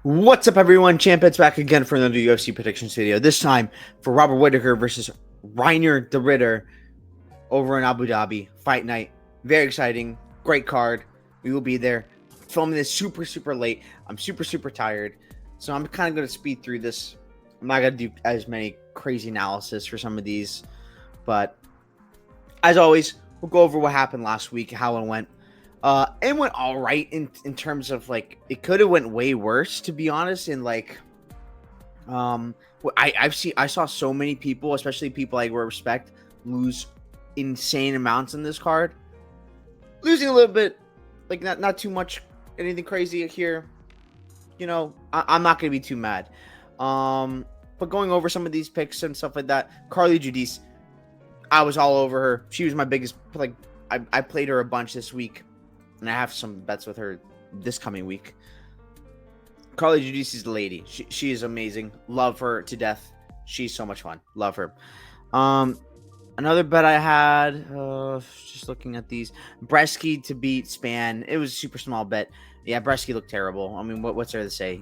What's up, everyone? Champet's back again for another UFC predictions video. This time for Robert Whittaker versus Reinier the Ritter over in Abu Dhabi. Fight night. Very exciting. Great card. We will be there. Filming this super late. I'm super tired. So I'm kind of going to speed through this. I'm not going to do as many crazy analysis for some of these. But as always, we'll go over what happened last week, how it went. It went all right in terms of like it could have went way worse, to be honest. And like, I saw so many people, especially people I respect, lose insane amounts in this card. Losing a little bit, like not too much, anything crazy here. You know, I'm not gonna be too mad. But going over some of these picks and stuff like that, Carly Judice, I was all over her. She was my biggest. Like, I played her a bunch this week. And I have some bets with her this coming week. Carly Judice is the lady. She is amazing. Love her to death. She's so much fun. Love her. Another bet I had, just looking at these. Bresky to beat Span. It was a super small bet. Yeah, Bresky looked terrible. I mean, what's there to say?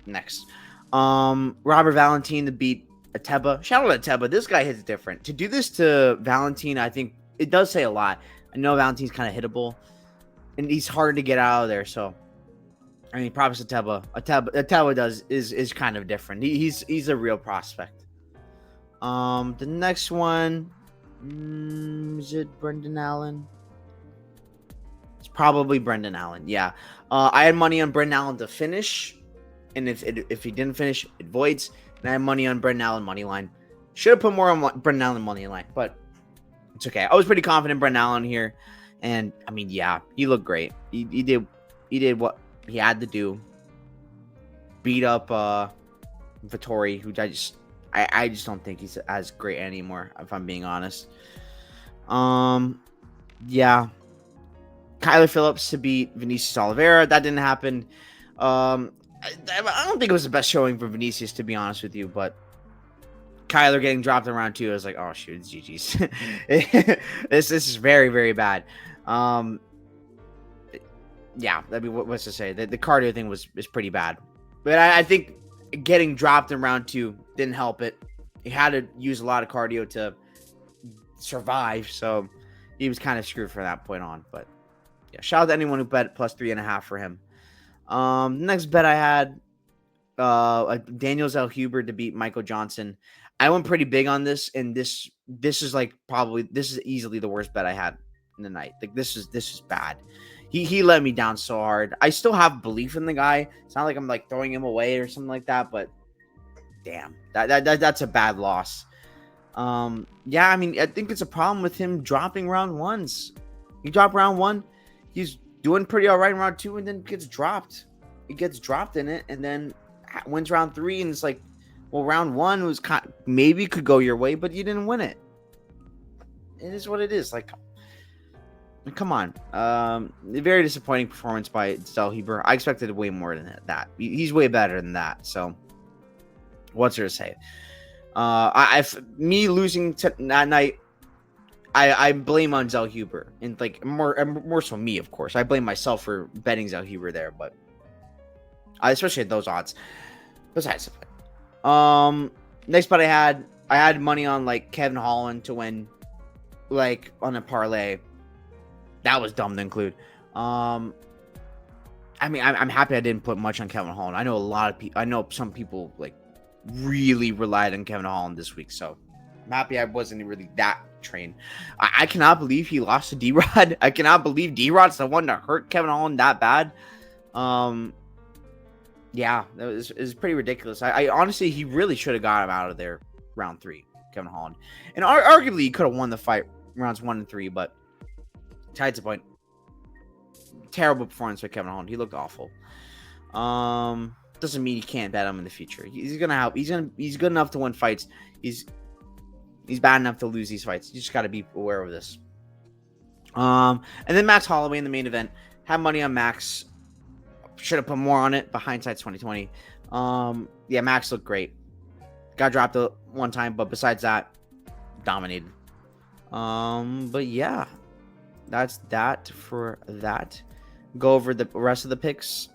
Next. Robert Valentin to beat Ateba. Shout out to Ateba. This guy hits different. To do this to Valentin, I think it does say a lot. I know Valentin's kind of hittable. And he's hard to get out of there, so I mean, props to Ateba. Ateba is kind of different. He's a real prospect. The next one, is it Brendan Allen? It's probably Brendan Allen. Yeah. I had money on Brendan Allen to finish, and if he didn't finish, it voids. And I had money on Brendan Allen money line. Should have put more on Brendan Allen money line, but it's okay. I was pretty confident in Brendan Allen here. And I mean, yeah, he looked great. He did what he had to do. Beat up Vittori, who I just don't think he's as great anymore, if I'm being honest. Yeah. Kyler Phillips to beat Vinicius Oliveira. That didn't happen. I don't think it was the best showing for Vinicius, to be honest with you, but Kyler getting dropped in round 2, I was like, oh shoot, it's GG's. This is very bad. Yeah, I mean, what's to say? The cardio thing is pretty bad, but I think getting dropped in round 2 didn't help it. He had to use a lot of cardio to survive, so he was kind of screwed from that point on. But yeah, shout out to anyone who bet plus 3.5 for him. Next bet I had Daniel Zellhuber to beat Michael Johnson. I went pretty big on this, and this is like this is easily the worst bet I had in the night. Like this is bad. He let me down so hard. I still have belief in the guy. It's not like I'm like throwing him away or something like that, but damn, that's a bad loss. Yeah, I mean, I think it's a problem with him dropping round 1s. He dropped round 1. He's doing pretty all right in round 2, and then gets dropped. He gets dropped in it, and then wins round 3, and it's like, well, round 1 was maybe could go your way, but you didn't win it. It is what it is. Like, come on. Very disappointing performance by Zellhuber. I expected way more than that. He's way better than that. So, what's there to say? Me losing that night, I blame on Zellhuber, and like more so me, of course. I blame myself for betting Zellhuber there, but especially at those odds. Besides the point. Next bet I had money on like Kevin Holland to win, like on a parlay. That was dumb to include. I mean, I'm happy I didn't put much on Kevin Holland. I know a lot of people. I know some people like really relied on Kevin Holland this week, so I'm happy I wasn't really that trained. I cannot believe he lost to D-Rod. I cannot believe D-Rod's the one that hurt Kevin Holland that bad. Yeah, it was pretty ridiculous. I honestly, he really should have got him out of there round 3, Kevin Holland. And arguably, he could have won the fight rounds 1 and 3, but besides the point, terrible performance by Kevin Holland. He looked awful. Doesn't mean you can't bet him in the future. He's gonna help. He's good enough to win fights. He's bad enough to lose these fights. You just got to be aware of this. And then Max Holloway in the main event. Had money on Max. Should have put more on it, but hindsight's 2020. Yeah, Max looked great. Got dropped one time, but besides that, dominated. But yeah, that's that for that. Go over the rest of the picks.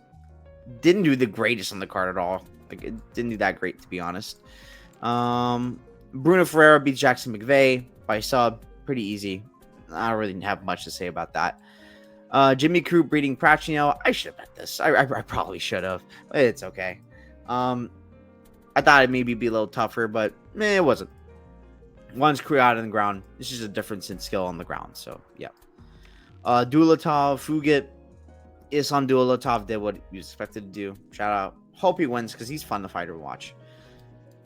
didn't do the greatest on the card at all. Like, it didn't do that great, to be honest. Bruno Ferreira beats Jackson McVeigh by sub. Pretty easy. I don't really have much to say about that. Jimmy Crute beating Pacino. I should have bet this. I probably should have. It's okay. I thought it maybe be a little tougher, but it wasn't. One's Crute out on the ground. It's just a difference in skill on the ground. So, yeah. Dulatov, Fugit. Islam Dulatov did what he was expected to do. Shout out. Hope he wins because he's fun to fight or watch.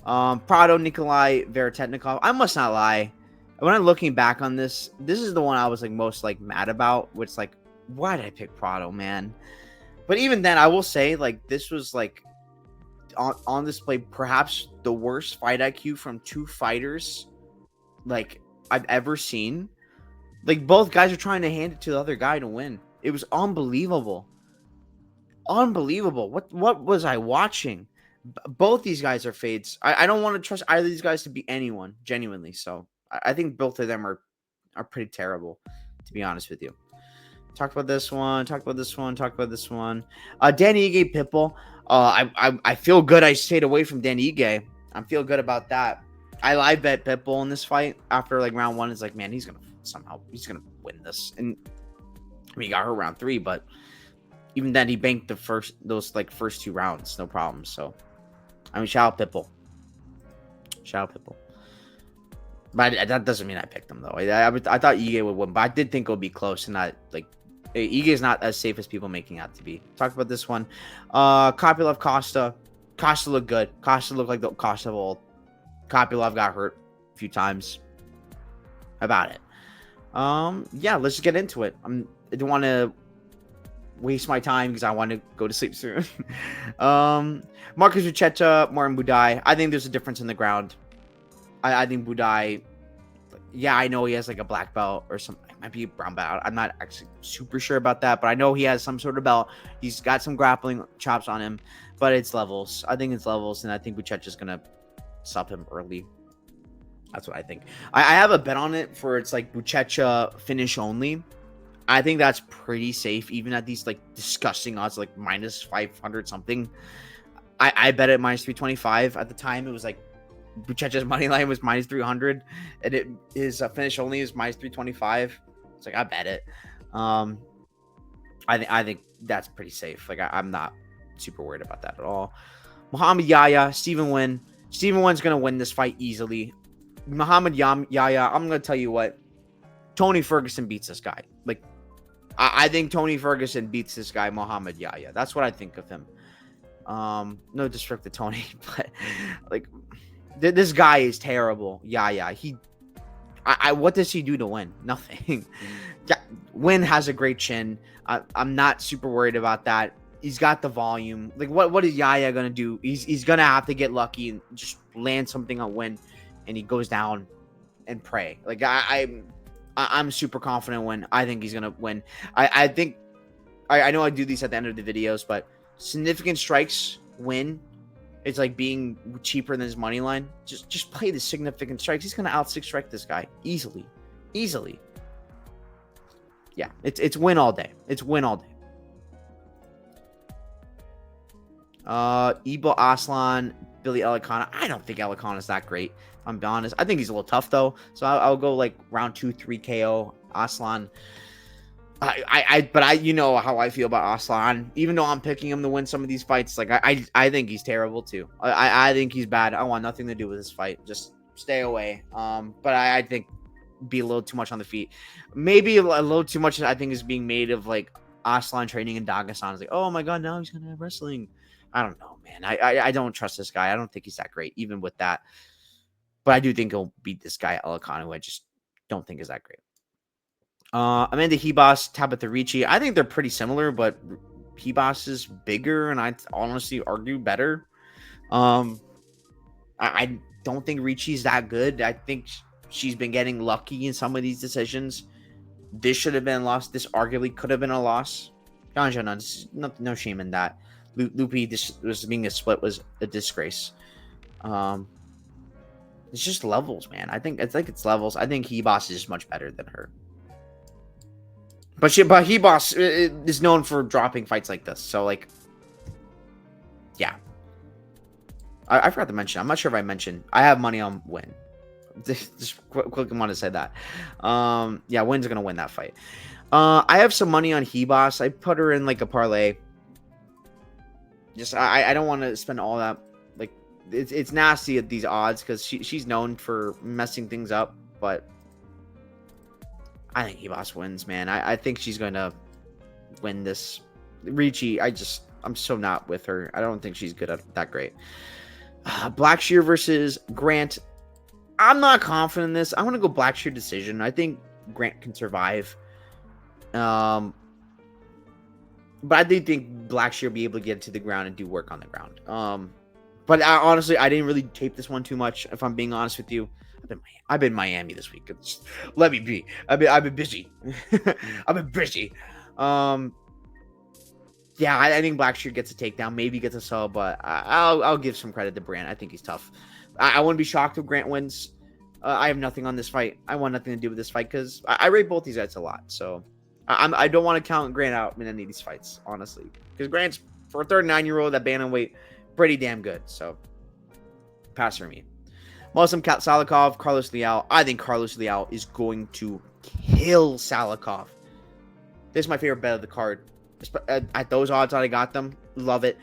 Prado, Nikolai Veretetnikov. I must not lie. When I'm looking back on this, this is the one I was like most like mad about. Which like, why did I pick Prado, man? But even then, I will say like this was like on display, perhaps the worst fight IQ from two fighters like I've ever seen. Like both guys are trying to hand it to the other guy to win. It was unbelievable. Unbelievable. What was I watching? Both these guys are fades. I don't want to trust either of these guys to be anyone, genuinely. So I think both of them are pretty terrible, to be honest with you. Talk about this one. Talk about this one. Talk about this one. Danny Ige Pitbull. I feel good. I stayed away from Danny Ige. I feel good about that. I live bet Pitbull in this fight after like round one. It's like, man, he's gonna win this. And I mean, he got hurt round 3, but even then, he banked those first 2 rounds, no problem. So, I mean, shout out Pitbull. Shout out Pitbull. But that doesn't mean I picked him though. I thought Ige would win, but I did think it would be close and not like Ige is not as safe as people making out to be. Talk about this one. Kopylov Costa. Costa looked good. Costa looked like the Costa of old. Kopylov got hurt a few times. About it. Yeah, let's just get into it. I don't want to waste my time because I want to go to sleep soon. Marcus Ucheta, Martin Budai. I think there's a difference in the ground. I think Budai, yeah, I know he has like a black belt or something. It might be a brown belt. I'm not actually super sure about that, but I know he has some sort of belt. He's got some grappling chops on him, but it's levels. I think it's levels, and I think Ucheta's going to stop him early. That's what I think. I have a bet on it for it's like Buchecha finish only. I think that's pretty safe, even at these like disgusting odds, like minus 500 something. I bet it minus 325 at the time. It was like Buchecha's money line was minus 300, and his finish only is minus 325. It's like I bet it. I think that's pretty safe. Like I'm not super worried about that at all. Muhammad Yahya, Stephen Wynn. Stephen Wynn's gonna win this fight easily. Muhammad Yahya, I'm gonna tell you what. Tony Ferguson beats this guy. Like I think Tony Ferguson beats this guy, Muhammad Yahya. That's what I think of him. No disrespect to Tony, but like this guy is terrible. Yahya. What does he do to win? Nothing. Win has a great chin. I'm not super worried about that. He's got the volume. Like what is Yahya gonna do? He's gonna have to get lucky and just land something on Win, and he goes down and pray. Like I'm super confident Win. I think he's gonna win. I think I know I do these at the end of the videos, but significant strikes Win. It's like being cheaper than his money line. Just play the significant strikes. He's gonna out 6 strike this guy easily. Yeah, it's Win all day. It's Win all day. Ibo Aslan, Billy Elikana. I don't think Elikana is that great. I'm be honest. I think he's a little tough though. So I'll go like round 2-3 KO Aslan. But you know how I feel about Aslan. Even though I'm picking him to win some of these fights, like I think he's terrible too. I think he's bad. I want nothing to do with this fight. Just stay away. But I think be a little too much on the feet. Maybe a little too much. I think is being made of like Aslan training in Dagestan. It's like, oh my god, now he's gonna have wrestling. I don't know, man. I don't trust this guy. I don't think he's that great, even with that. But I do think he'll beat this guy Elikana, who I just don't think is that great. Amanda Hebos, Tabitha Ricci. I think they're pretty similar, but Hebos is bigger, and I honestly argue better. I don't think Ricci's that good. I think she's been getting lucky in some of these decisions. This should have been a loss. This arguably could have been a loss. No shame in that. Lupi, this was being a split was a disgrace. It's just levels, man. I think it's levels. I think Hebos is much better than her. But Hebos is known for dropping fights like this. So like, yeah. I forgot to mention. I'm not sure if I mentioned. I have money on Win. Just quickly want to say that. Yeah, Win's gonna win that fight. I have some money on Hebos. I put her in like a parlay. Just I don't want to spend all that. Like it's nasty at these odds because she's known for messing things up. But I think Hebos wins, man. I think she's gonna win this. Ricci, I'm so not with her. I don't think she's good at that great. Blackshear versus Grant. I'm not confident in this. I'm gonna go Blackshear decision. I think Grant can survive. But I do think Blackshear will be able to get to the ground and do work on the ground. But honestly, I didn't really tape this one too much. If I'm being honest with you, I've been Miami this week. Let me be. I've been busy. I've been busy. Yeah, I think Blackshear gets a takedown, maybe gets a sub, but I'll give some credit to Brant. I think he's tough. I wouldn't be shocked if Grant wins. I have nothing on this fight. I want nothing to do with this fight because I rate both these guys a lot. So I don't want to count Grant out in any of these fights, honestly, because Grant's, for a 39-year-old at bantamweight, pretty damn good. So pass for me. Muslim Salikov, Carlos Leal. I think Carlos Leal is going to kill Salikov. This is my favorite bet of the card. At those odds that I got them, love it.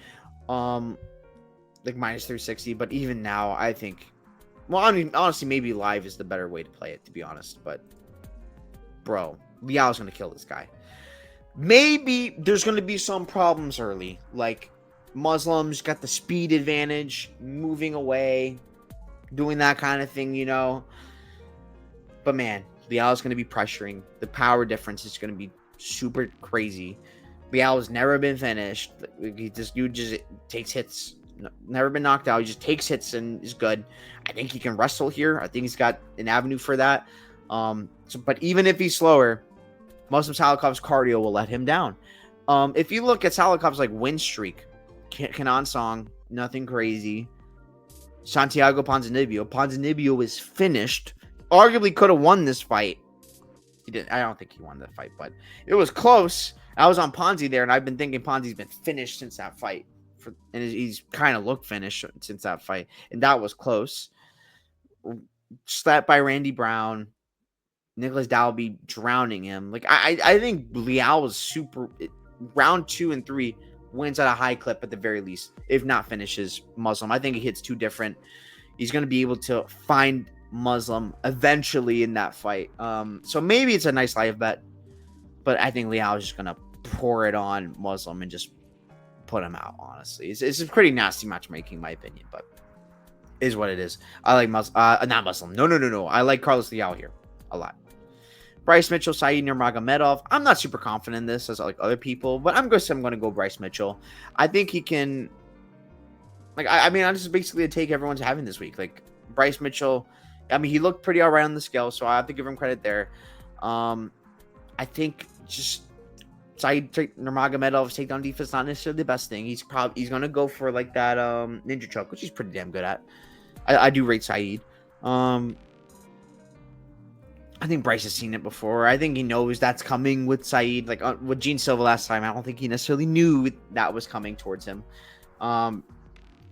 Like minus 360, but even now, I think, well, I mean, honestly, maybe live is the better way to play it, to be honest. But bro, Liao's gonna kill this guy. Maybe there's gonna be some problems early, like Muslims got the speed advantage, moving away, doing that kind of thing, you know. But man, Liao's gonna be pressuring. The power difference is gonna be super crazy. Liao has never been finished. Dude just takes hits. Never been knocked out. He just takes hits and is good. I think he can wrestle here. I think he's got an avenue for that. But even if he's slower, Muslim Salikov's cardio will let him down. If you look at Salikov's like win streak, Kenan Song, nothing crazy. Santiago Ponzinibbio is finished. Arguably could have won this fight. He didn't. I don't think he won the fight, but it was close. I was on Ponzi there, and I've been thinking Ponzi's been finished since that fight. And he's kind of looked finished since that fight. And that was close. Slapped by Randy Brown. Nicholas Dalby drowning him. Like, I think Liao was super... Round 2 and 3 wins at a high clip at the very least. If not finishes Muslim. I think he hits 2 different. He's going to be able to find Muslim eventually in that fight. So maybe it's a nice live bet. But I think Liao is just going to pour it on Muslim and just put him out, honestly. It's a pretty nasty matchmaking, in my opinion, but it is what it is. I like not Muslim. No. I like Carlos Leal here a lot. Bryce Mitchell, Saeed Nurmagomedov. I'm not super confident in this as like other people, but I'm going to go Bryce Mitchell. I think he can. Like, I mean, I'm just basically a take everyone's having this week. Like, Bryce Mitchell, I mean, he looked pretty all right on the scale, so I have to give him credit there. I think just Saeed Nurmagomedov's takedown defense not necessarily the best thing. He's going to go for like that ninja choke, which he's pretty damn good at. I do rate Saeed. I think Bryce has seen it before. I think he knows that's coming with Saeed. Like with Gene Silva last time, I don't think he necessarily knew that was coming towards him. And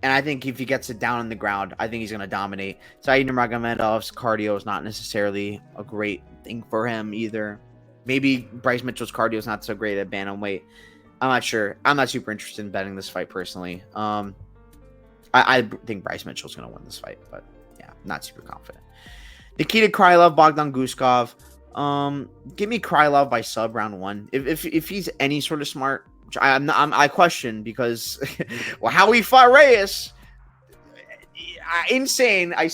I think if he gets it down on the ground, I think he's going to dominate. Saeed Nurmagomedov's cardio is not necessarily a great thing for him either. Maybe Bryce Mitchell's cardio is not so great at bantamweight. I'm not sure. I'm not super interested in betting this fight personally. I think Bryce Mitchell's going to win this fight, but yeah, not super confident. Nikita Krylov, Bogdan Guskov. Give me Krylov by sub round 1. If he's any sort of smart, which I question because well, how he fought Reyes, insane. I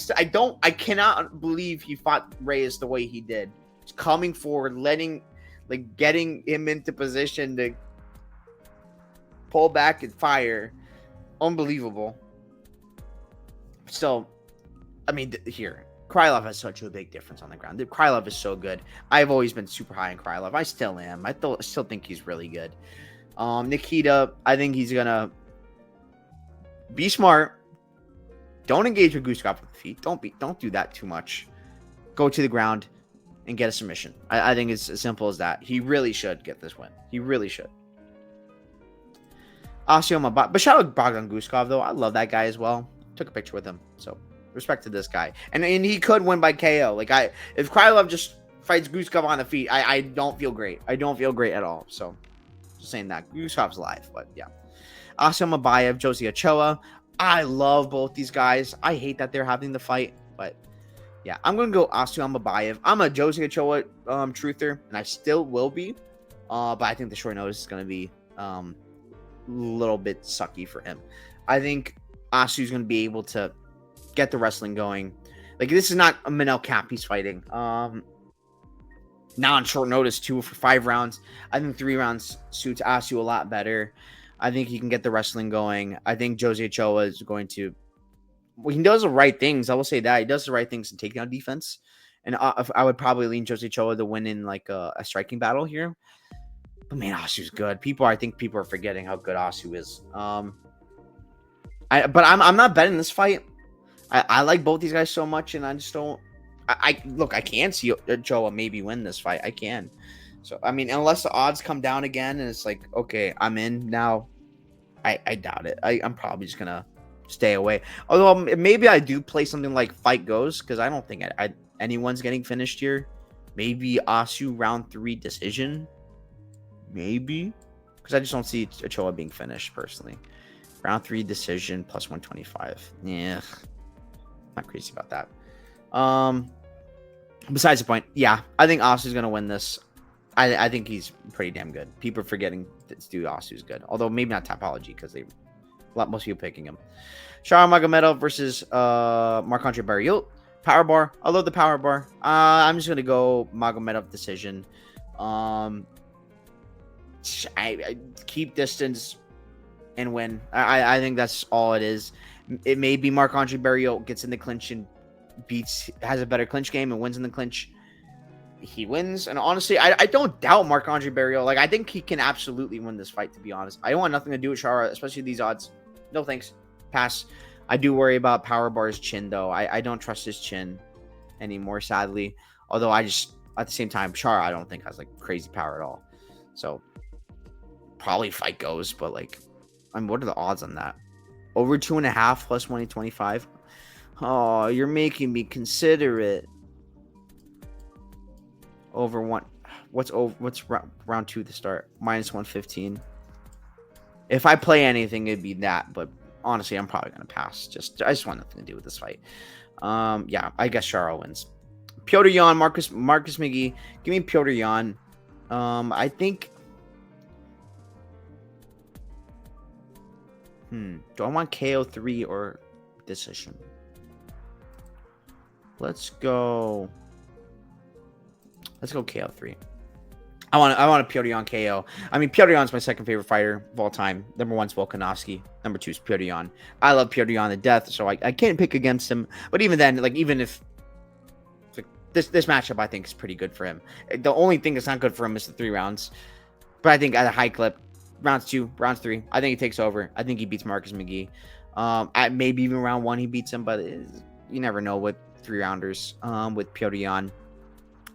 cannot believe he fought Reyes the way he did. Coming forward, getting him into position to pull back and fire. Unbelievable. So, I mean, here, Krylov has such a big difference on the ground. Krylov is so good. I've always been super high on Krylov. I still am. I still think he's really good. Nikita, I think he's going to be smart. Don't engage with Guskov with the feet. Don't do that too much. Go to the ground and get a submission. I think it's as simple as that. He really should get this win. He really should. But shout out Bogdan Guskov though. I love that guy as well. Took a picture with him. So respect to this guy. And he could win by KO. Like if Krylov just fights Guskov on the feet, I don't feel great. I don't feel great at all. So just saying that. Guskov's live, but yeah. Asim Abayev, Josie Ochoa. I love both these guys. I hate that they're having the fight, but yeah, I'm gonna go Asim Abayev. I'm a Josie Ochoa truther, and I still will be. But I think the short notice is gonna be a little bit sucky for him. I think Asu's gonna be able to get the wrestling going. Like, this is not a Manel Cap he's fighting. Now on short notice, 2 for 5 rounds. I think 3 rounds suits Asu a lot better. I think he can get the wrestling going. I think Jose Ochoa is going to... Well, he does the right things. I will say that. He does the right things in takedown defense. And I would probably lean Jose Ochoa to win in like a striking battle here. But man, Asu's good. I think people are forgetting how good Asu is. But I'm not betting this fight. I like both these guys so much, and I just don't... Look, I can see Ochoa maybe win this fight. I can. So, I mean, unless the odds come down again and it's like, okay, I'm in now, I doubt it. I'm probably just going to stay away. Although, maybe I do play something like Fight Goes, because I don't think anyone's getting finished here. Maybe Asu round 3 decision. Maybe. Because I just don't see Ochoa being finished, personally. Round 3 decision plus 125. Yeah. Not crazy about that. Besides the point, yeah, I think Asu's gonna win this. I think he's pretty damn good. People are forgetting that dude Asu's good, although maybe not Topology because most people picking him. Shara Magomedov versus Marc-Andre Barriot. Power bar. I love the power bar. I'm just gonna go Magomedov decision. I keep distance and win. I think that's all it is. It may be Marc-Andre Barriot gets in the clinch and has a better clinch game and wins in the clinch. He wins, and honestly, I don't doubt Marc-Andre Barriot. Like, I think he can absolutely win this fight, to be honest. I don't want nothing to do with Shara, especially these odds. No thanks. Pass. I do worry about Powerbar's chin, though. I don't trust his chin anymore, sadly. Although I just, at the same time, Shara I don't think has like crazy power at all. So probably Fight Goes, but like, I mean, what are the odds on that? Over 2.5 plus 125. Oh, you're making me consider it. Over one. What's round 2 to start? Minus 115. If I play anything, it'd be that. But honestly, I'm probably gonna pass. I just want nothing to do with this fight. Yeah, I guess Shara wins. Piotr Jan, Marcus McGee. Give me Piotr Jan. I think. Do I want KO3 or decision? Let's go KO3. I want a Piotr Jan KO. I mean, Piotr Jan's my second favorite fighter of all time. Number 1's Volkanovski. Number 2 is Piotr Jan. I love Piotr Jan to death, so I can't pick against him. But even then, like, even if this matchup, I think is pretty good for him. The only thing that's not good for him is the 3 rounds. But I think at a high clip, rounds 2, rounds 3, I think he takes over. I think he beats Marcus McGee. At maybe even round 1 he beats him, but you never know with 3-rounders with Piotr Jan.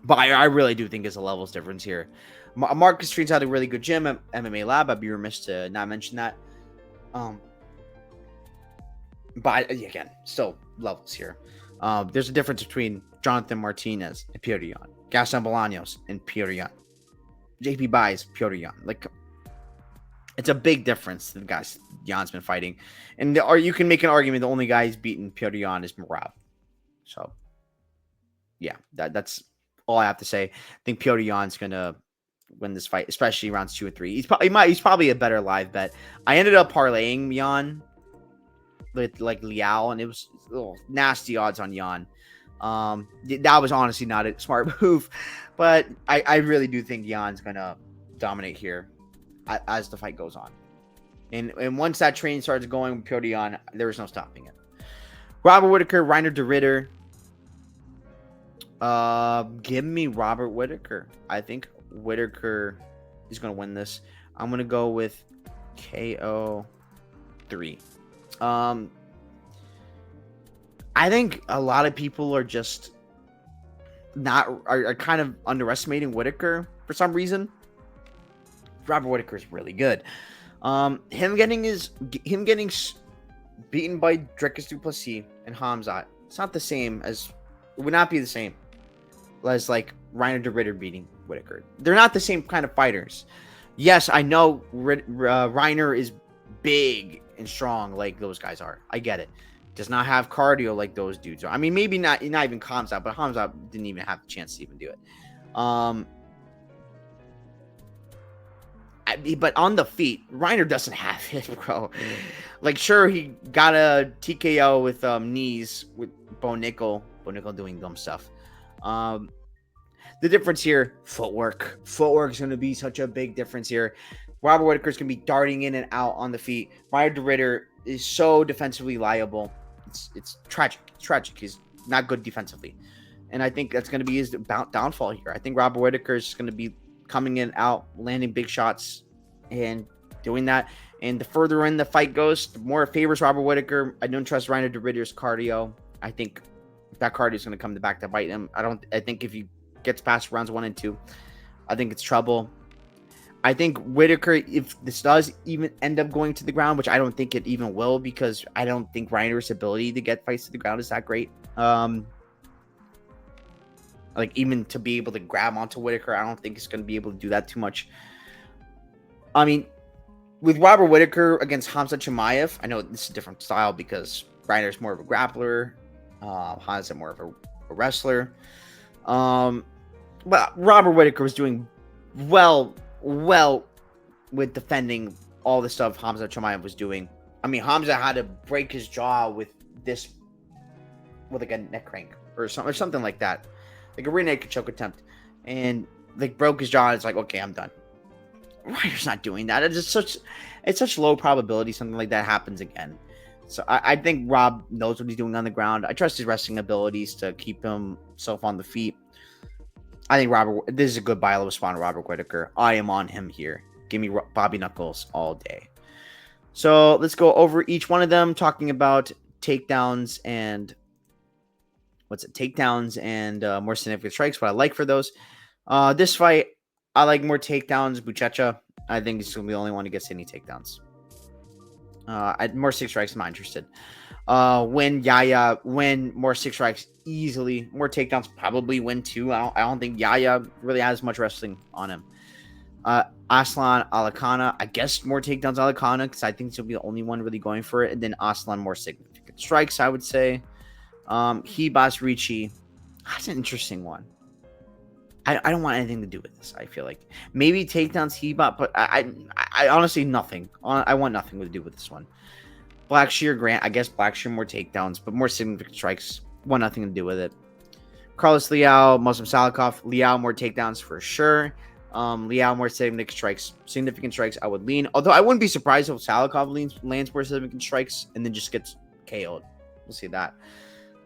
But I really do think there's a levels difference here. Marcus trains out a really good gym at MMA Lab. I'd be remiss to not mention that. But again, still levels here. There's a difference between Jonathan Martinez and Piotr Jan, Gaston Bolaños and Piotr Jan, JP Buys, Piotr Jan. Like, it's a big difference the guys Jan's been fighting. And you can make an argument the only guy he's beaten Piotr Jan is Merab. So, yeah, that's all I have to say. I think Piotr Jan's going to win this fight, especially rounds 2 and 3. He's probably a better live bet. I ended up parlaying Jan with like Liao, and it was nasty odds on Jan. That was honestly not a smart move, but I really do think Jan's going to dominate here as the fight goes on. And once that train starts going with Piotr Jan, there is no stopping it. Robert Whittaker, Reinier de Ritter. Give me Robert Whittaker. I think Whittaker is going to win this. I'm going to go with KO3. I think a lot of people are just are kind of underestimating Whittaker for some reason. Robert Whittaker is really good. Him getting beaten by Dricus Duplessis and Hamzat. It's not the same as. It would not be the same as like Reinier de Ritter beating Whittaker. They're not the same kind of fighters. Yes, I know Reinier is big and strong like those guys are. I get it. Does not have cardio like those dudes are. I mean, maybe not even Hamzat, but Hamzat didn't even have the chance to even do it. But on the feet, Reinier doesn't have it, bro. Like, sure, he got a TKO with knees with Bo Nickel doing dumb stuff. The difference here, footwork. Footwork is going to be such a big difference here. Robert Whittaker is going to be darting in and out on the feet. Reinier de Ritter is so defensively liable. It's tragic. It's tragic. He's not good defensively. And I think that's going to be his downfall here. I think Robert Whittaker is going to be coming in, out, landing big shots, and doing that. And the further in the fight goes, the more it favors Robert Whittaker. I don't trust Reinier de Ritter's cardio. I think that cardio is going to come back to bite him. I think if he gets past rounds 1 and 2, I think it's trouble. I think Whittaker, if this does even end up going to the ground, which I don't think it even will, because I don't think Reinier's ability to get fights to the ground is that great. Like, even to be able to grab onto Whittaker, I don't think it's going to be able to do that too much. I mean, with Robert Whittaker against Hamzat Chimaev, I know this is a different style because Reiner's more of a grappler. Hamzat more of a wrestler. But Robert Whittaker was doing well with defending all the stuff Hamzat Chimaev was doing. I mean, Hamzat had to break his jaw with like a neck crank or something like that. Like a rear naked choke attempt, and like broke his jaw. It's like, okay, I'm done. Reiner's not doing that. It's such low probability something like that happens again. So I think Rob knows what he's doing on the ground. I trust his wrestling abilities to keep himself on the feet. I think this is a good buy low spot on Robert Whittaker. I am on him here. Give me Bobby Knuckles all day. So let's go over each one of them, talking about takedowns and more significant strikes. What I like for those. This fight, I like more takedowns. Buchecha, I think he's going to be the only one who gets any takedowns. More 6 strikes, I'm not interested. Win more 6 strikes easily. More takedowns, probably win 2. I don't think Yaya really has much wrestling on him. Aslan Alakana, I guess more takedowns Alakana, because I think he'll be the only one really going for it. And then Aslan, more significant strikes, I would say. Hibas Ricci, that's an interesting one. I don't want anything to do with this. I feel like maybe takedowns Hibas, but I honestly nothing. I want nothing to do with this one. Blackshear Grant, I guess Blackshear more takedowns, but more significant strikes. Want nothing to do with it. Carlos Leal, Muslim Salikov, Leal more takedowns for sure. Leal more significant strikes. I would lean, although I wouldn't be surprised if Salikov lands more significant strikes and then just gets KO'd. We'll see that.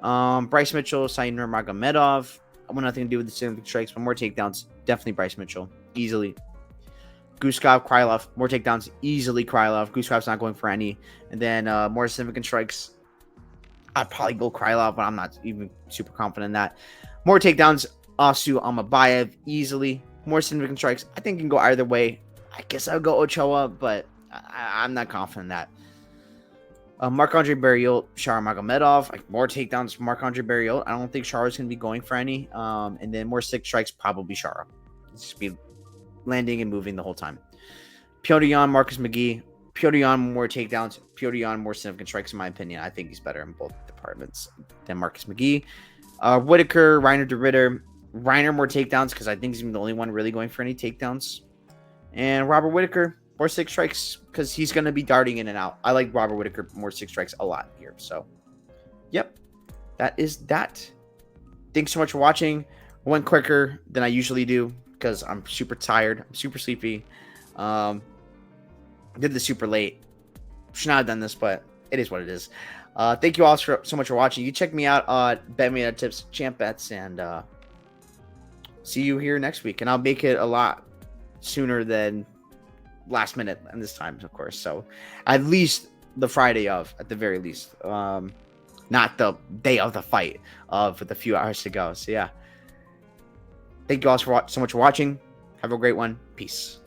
Bryce Mitchell, Said Nurmagomedov. I want nothing to do with the significant strikes, but more takedowns. Definitely Bryce Mitchell. Easily. Guskov, Krylov. More takedowns. Easily Krylov. Guskov's not going for any. And then more significant strikes. I'd probably go Krylov, but I'm not even super confident in that. More takedowns. Asu Amabayev. Easily. More significant strikes. I think you can go either way. I guess I would go Ochoa, but I'm not confident in that. Marc-Andre Barriault, Shara Magomedov, like more takedowns from Marc-Andre Barriault. I don't think Shara's going to be going for any. And then more 6 strikes, probably Shara. It's just be landing and moving the whole time. Piotr Yan, Marcus McGee. Piotr Yan, more takedowns. Piotr Yan, more significant strikes, in my opinion. I think he's better in both departments than Marcus McGee. Whittaker, Reinier de Ritter. Reinier, more takedowns, because I think he's the only one really going for any takedowns. And Robert Whittaker, more 6 strikes, because he's going to be darting in and out. I like Robert Whittaker, more 6 strikes a lot here. So, yep, that is that. Thanks so much for watching. I went quicker than I usually do because I'm super tired. I'm super sleepy. Did this super late. Should not have done this, but it is what it is. Thank you all so much for watching. You check me out at Bet Tips, Champ Bets, and see you here next week. And I'll make it a lot sooner than last minute and this time, of course. So at least the Friday of, at the very least, not the day of the fight with a few hours to go. So yeah, thank you all so much for watching. Have a great one. Peace.